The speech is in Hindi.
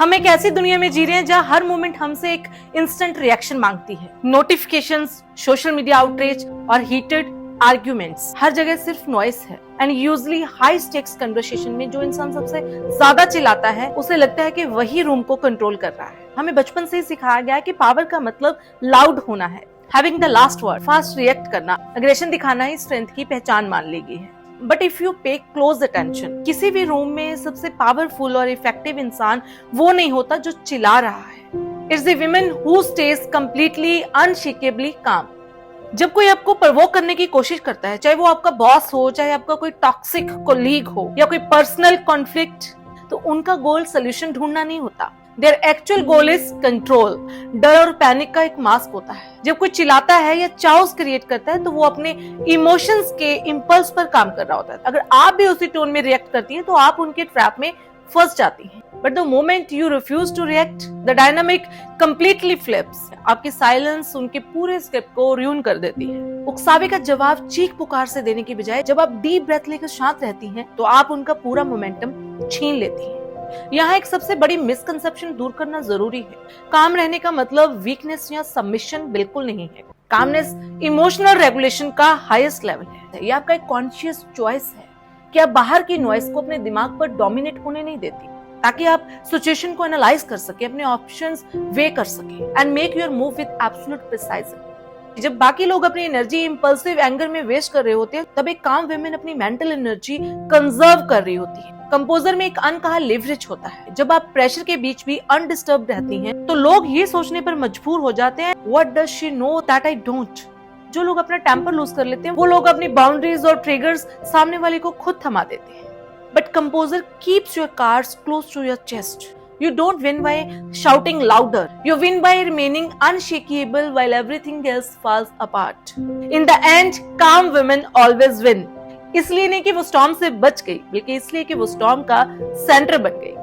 हम एक ऐसी दुनिया में जी रहे हैं जहां हर मोमेंट हमसे एक इंस्टेंट रिएक्शन मांगती है। नोटिफिकेशंस, सोशल मीडिया आउटरीच और हीटेड आर्ग्यूमेंट्स, हर जगह सिर्फ नॉइस है। And usually high stakes conversation में जो इंसान सबसे ज्यादा चिल्लाता है उसे लगता है कि वही रूम को कंट्रोल कर रहा है। हमें बचपन से ही सिखाया गया है कि पावर का मतलब लाउड होना है, having the last word, fast react करना, अग्रेशन दिखाना ही स्ट्रेंथ की पहचान मान ली गई है। बट इफ यू पे क्लोज अटेंशन, किसी भी रूम में सबसे पावरफुल और इफेक्टिव इंसान वो नहीं होता जो चिल्ला रहा है। It's the woman who stays completely unshakeably calm. जब कोई आपको प्रवोक करने की कोशिश करता है, चाहे वो आपका बॉस हो, चाहे आपका कोई टॉक्सिक कोलीग हो या कोई पर्सनल कॉन्फ्लिक्ट, तो उनका गोल सोल्यूशन ढूंढना नहीं होता। Their actual goal is control. डर और पैनिक का एक मास्क होता है। जब कोई चिल्लाता है या चाउस क्रिएट करता है तो वो अपने इमोशंस के इम्पल्स पर काम कर रहा होता है। अगर आप भी उसी टोन में रिएक्ट करती हैं तो आप उनके ट्रैप में फंस जाती हैं। But the moment you refuse to react, the dynamic completely flips. आपकी साइलेंस उनके पूरे स्क्रिप्ट को रूइन कर देती है। उकसावे का जवाब चीख पुकार से देने की बजाय जब आप डीप ब्रेथ लेकर शांत रहती हैं तो आप उनका पूरा मोमेंटम छीन लेती हैं। यहाँ एक सबसे बड़ी मिसकंसेप्शन दूर करना जरूरी है। काम रहने का मतलब वीकनेस या सबमिशन बिल्कुल नहीं है। कामनेस इमोशनल रेगुलेशन का हाईएस्ट लेवल है। यह आपका एक कॉन्शियस चॉइस है कि आप बाहर की नॉइस को अपने दिमाग पर डोमिनेट होने नहीं देती, ताकि आप सिचुएशन को एनालाइज कर सके, अपने ऑप्शंस वे कर सके and make your move with absolute precision. जब बाकी लोग अपनी एनर्जी इंपल्सिव एंगर में वेस्ट कर रहे होते हैं, तब एक काम वुमेन अपनी मेंटल एनर्जी कंजर्व कर रही होती है। कंपोजर में एक अनकहा लेवरेज होता है। जब आप प्रेशर के बीच भी अनडिस्टर्ब रहती हैं, तो लोग ये सोचने पर मजबूर हो जाते हैं, what does she know that I don't. जो लोग अपना टेम्पर लूज कर लेते हैं, वो लोग अपनी बाउंड्रीज और ट्रिगर्स सामने वाले को खुद थमा देते हैं। But composer keeps your cards close to your chest. You don't win by shouting louder. You win by remaining unshakable while everything else falls apart. In the end, calm women always win. इसलिए नहीं कि वो स्टॉर्म से बच गई, बल्कि इसलिए कि वो स्टॉर्म का सेंटर बन गई।